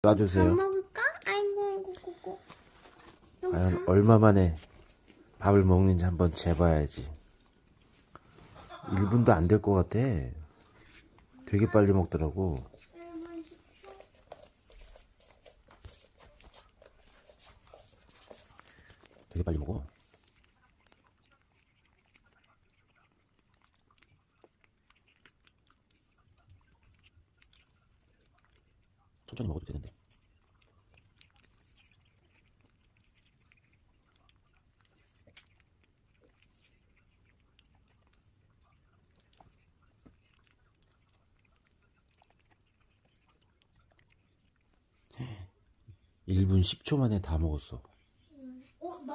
밥 놔주세요. 먹을까? 아이고, 고고고. 과연 얼마 만에 밥을 먹는지 한번 재봐야지. 1분도 안 될 것 같아. 되게 빨리 먹더라고. 1분 10초. 되게 빨리 먹어. 천천히 먹어도 되는데. (1분 10초) 만에 다 먹었어.